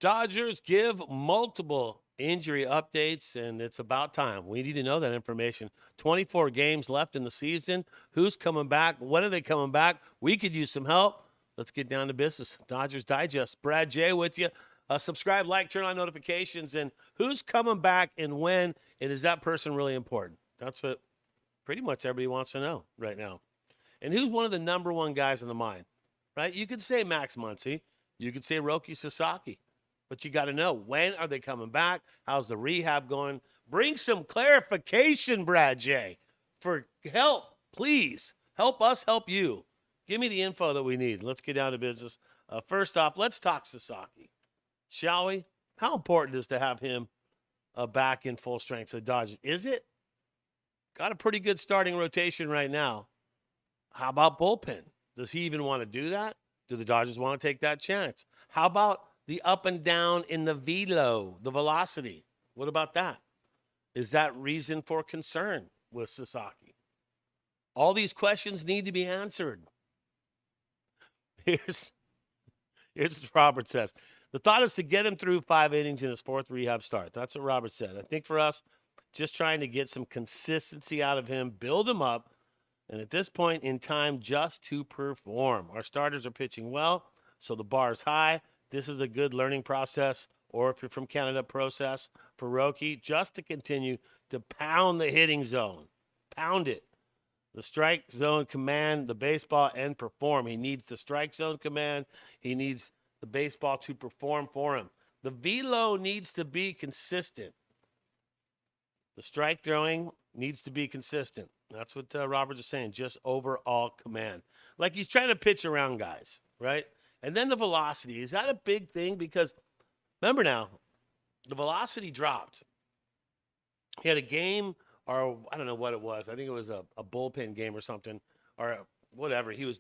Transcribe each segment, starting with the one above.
Dodgers give multiple injury updates, and it's about time. We need to know that information. 24 games left in the season. Who's coming back? When are they coming back? We could use some help. Let's get down to business. Dodgers Digest. Brad J with you. Subscribe, like, turn on notifications, and who's coming back and when, and is that person really important? That's what pretty much everybody wants to know right now. And who's one of the number one guys in the mind, right? You could say Max Muncy. You could say Roki Sasaki. But you got to know, when are they coming back? How's the rehab going? Bring some clarification, Brad J. For help, please. Help us help you. Give me the info that we need. Let's get down to business. First off, let's talk Sasaki, shall we? How important is to have him back in full strength for the Dodgers? Is it? Got a pretty good starting rotation right now. How about bullpen? Does he even want to do that? Do the Dodgers want to take that chance? How about the up and down in the velo, the velocity? What about that? Is that reason for concern with Sasaki? All these questions need to be answered. Here's what Robert says. The thought is to get him through 5 innings in his 4th rehab start. That's what Robert said. I think for us, just trying to get some consistency out of him, build him up, and at this point in time, just to perform. Our starters are pitching well, so the bar is high. This is a good learning process, or if you're from Canada, process for Roki, just to continue to pound the hitting zone. Pound it. The strike zone command, the baseball, and perform. He needs the strike zone command. He needs the baseball to perform for him. The velo needs to be consistent. The strike throwing needs to be consistent. That's what Roberts is saying, just overall command. Like he's trying to pitch around guys, right? And then the velocity. Is that a big thing? Because remember now, the velocity dropped. He had a game, or I don't know what it was. I think it was a bullpen game or something, or whatever. His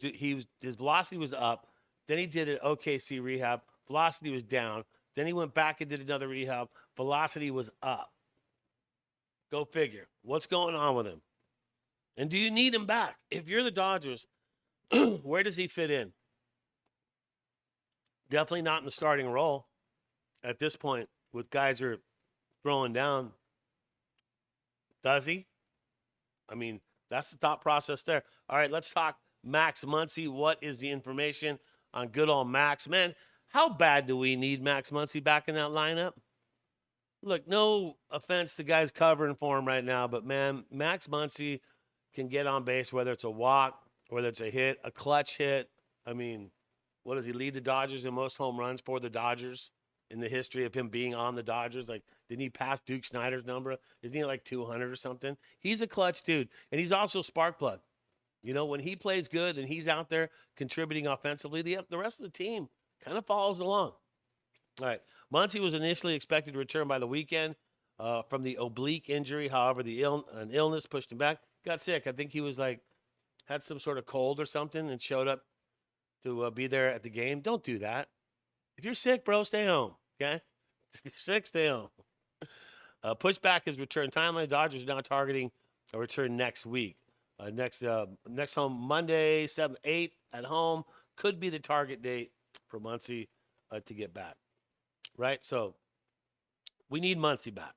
velocity was up. Then he did an OKC rehab. Velocity was down. Then he went back and did another rehab. Velocity was up. Go figure. What's going on with him? And do you need him back? If you're the Dodgers, where does he fit in? Definitely not in the starting role at this point with guys who are throwing down. Does he? I mean, that's the thought process there. All right, let's talk Max Muncy. What is the information on good old Max? Man, how bad do we need Max Muncy back in that lineup? Look, no offense to guys covering for him right now, but, man, Max Muncy can get on base, whether it's a walk, whether it's a hit, a clutch hit. I mean, what does he lead the Dodgers in most home runs for the Dodgers in the history of him being on the Dodgers? Like, didn't he pass Duke Snyder's number? Isn't he like 200 or something? He's a clutch dude, and he's also a spark plug. You know, when he plays good and he's out there contributing offensively, the rest of the team kind of follows along. All right. Muncy was initially expected to return by the weekend from the oblique injury. However, an illness pushed him back. Got sick. I think he was had some sort of cold or something and showed up to be there at the game. Don't do that. If you're sick, bro, stay home. Okay? If you're sick, stay home. Push back his return timeline. Dodgers are now targeting a return next week. Next home Monday, 7-8 at home. Could be the target date for Muncy to get back. Right? So we need Muncy back.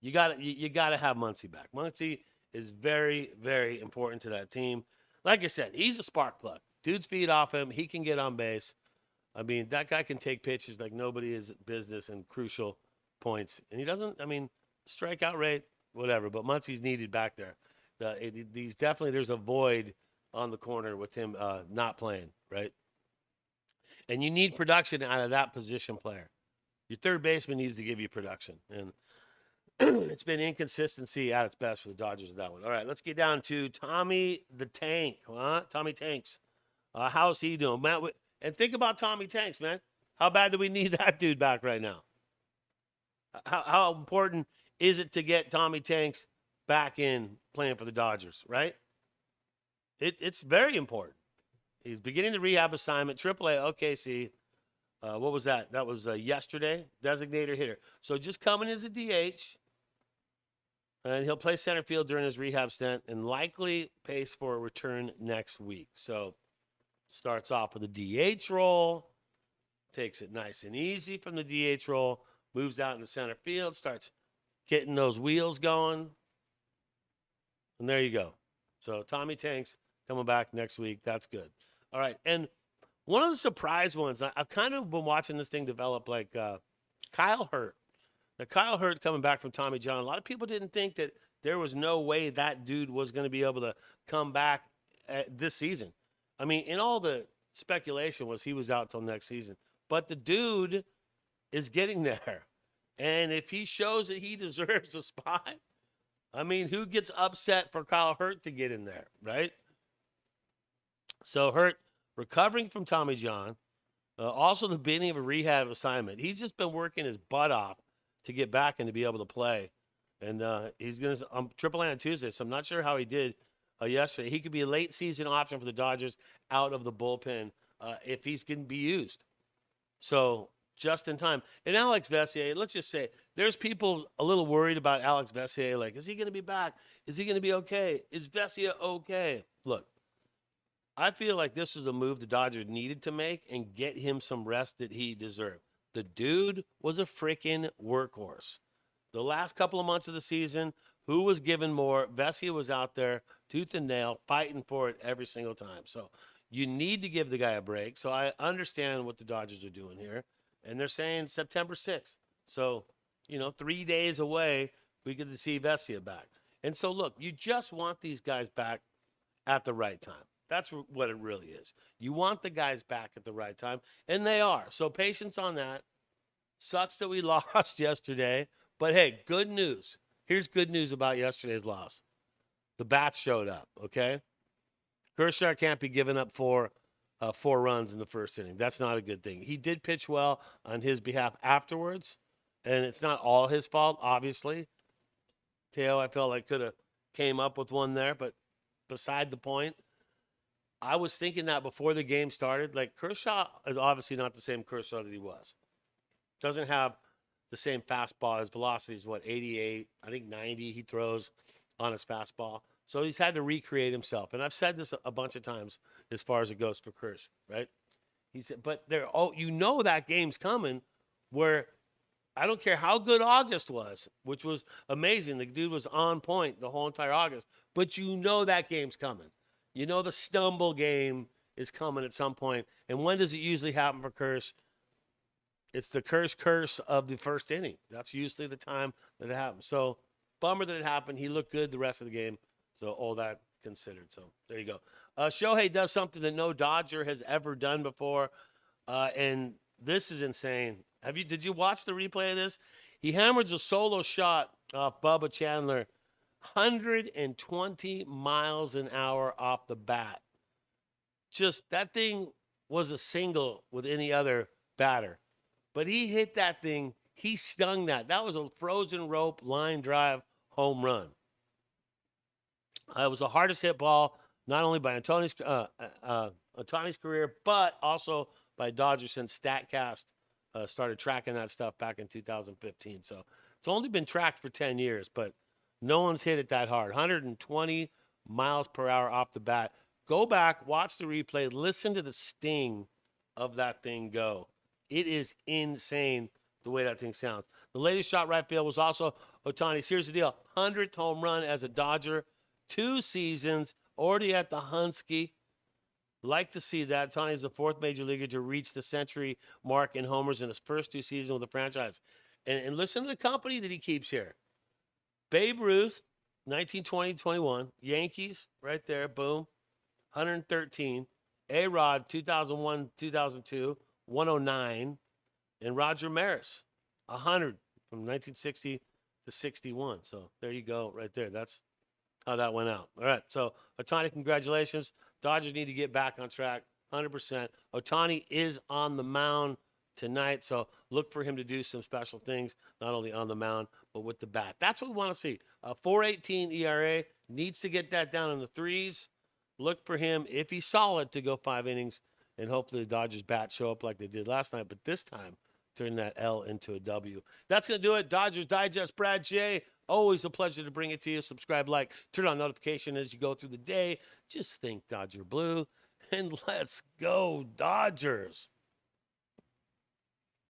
You got to have Muncy back. Muncy is very, very important to that team. Like I said, he's a spark plug. Dude's feed off him. He can get on base. I mean, that guy can take pitches like nobody is business and crucial points. And he doesn't, strikeout rate, whatever. But Muncy's needed back there. There's a void on the corner with him not playing, right? And you need production out of that position player. Your third baseman needs to give you production. And it's been inconsistency at its best for the Dodgers with that one. All right, let's get down to Tommy the Tank. Tommy Tanks. How's he doing? And think about Tommy Tanks, man. How bad do we need that dude back right now? How important is it to get Tommy Tanks back in playing for the Dodgers, right? It's very important. He's beginning the rehab assignment, AAA OKC. What was that? That was yesterday, designated hitter. So just coming as a DH, and he'll play center field during his rehab stint and likely pace for a return next week. So starts off with a DH role, takes it nice and easy from the DH role, moves out into center field, starts getting those wheels going. And there you go. So Tommy Tanks coming back next week. That's good. All right. And one of the surprise ones, I've kind of been watching this thing develop, like Kyle Hurt. Now, Kyle Hurt coming back from Tommy John. A lot of people didn't think that there was no way that dude was going to be able to come back this season. I mean, in all the speculation was he was out till next season. But the dude is getting there. And if he shows that he deserves a spot, I mean, who gets upset for Kyle Hurt to get in there, right? So Hurt recovering from Tommy John, also the beginning of a rehab assignment. He's just been working his butt off to get back and to be able to play. And he's going to AAA on Tuesday, so I'm not sure how he did yesterday. He could be a late season option for the Dodgers out of the bullpen if he's going to be used. So just in time. And Alex Vesia, let's just say, there's people a little worried about Alex Vesia. Like, is he going to be back? Is he going to be okay? Is Vesia okay? Look, I feel like this is a move the Dodgers needed to make and get him some rest that he deserved. The dude was a freaking workhorse. The last couple of months of the season, who was given more? Vesia was out there, tooth and nail, fighting for it every single time. So you need to give the guy a break. So I understand what the Dodgers are doing here. And they're saying September 6th. So, 3 days away, we get to see Vesia back. And so, look, you just want these guys back at the right time. That's what it really is. You want the guys back at the right time, and they are. So patience on that. Sucks that we lost yesterday. But, hey, good news. Here's good news about yesterday's loss. The bats showed up, okay? Kershaw can't be giving up 4 runs in the first inning. That's not a good thing. He did pitch well on his behalf afterwards, and it's not all his fault, obviously. Teo, I felt like could have came up with one there, but beside the point, I was thinking that before the game started. Like, Kershaw is obviously not the same Kershaw that he was. Doesn't have the same fastball. His velocity is, 88, I think 90 he throws on his fastball. So he's had to recreate himself. And I've said this a bunch of times as far as it goes for Kershaw, right? He said, but that game's coming where I don't care how good August was, which was amazing. The dude was on point the whole entire August. But that game's coming. The stumble game is coming at some point. And when does it usually happen for Kershaw? It's the curse of the first inning. That's usually the time that it happens. So, bummer that it happened. He looked good the rest of the game. So, all that considered. So, there you go. Shohei does something that no Dodger has ever done before. And this is insane. Did you watch the replay of this? He hammers a solo shot off Bubba Chandler. 120 miles an hour off the bat. Just, that thing was a single with any other batter. But he hit that thing. He stung that. That was a frozen rope line drive home run. It was the hardest hit ball, not only by Ohtani's career, but also by Dodgers since StatCast started tracking that stuff back in 2015. So it's only been tracked for 10 years, but no one's hit it that hard. 120 miles per hour off the bat. Go back, watch the replay, listen to the sting of that thing go. It is insane the way that thing sounds. The latest shot right field was also Ohtani's. Here's the deal. 100th home run as a Dodger. 2 seasons. Already at the Hunsky. Like to see that. Ohtani is the 4th major leaguer to reach the century mark in homers in his first 2 seasons with the franchise. And listen to the company that he keeps here. Babe Ruth, 1920-21. Yankees, right there. Boom. 113. A-Rod, 2001-2002. 109, and Roger Maris, 100 from 1960 to 61. So there you go right there. That's how that went out. All right, so Ohtani, congratulations. Dodgers need to get back on track, 100%. Ohtani is on the mound tonight, so look for him to do some special things, not only on the mound, but with the bat. That's what we want to see. 4.18 ERA, needs to get that down in the 3s. Look for him, if he's solid, to go 5 innings. And hopefully the Dodgers bats show up like they did last night. But this time, turn that L into a W. That's going to do it. Dodgers Digest, Brad J. Always a pleasure to bring it to you. Subscribe, like, turn on notification as you go through the day. Just think Dodger Blue. And let's go, Dodgers.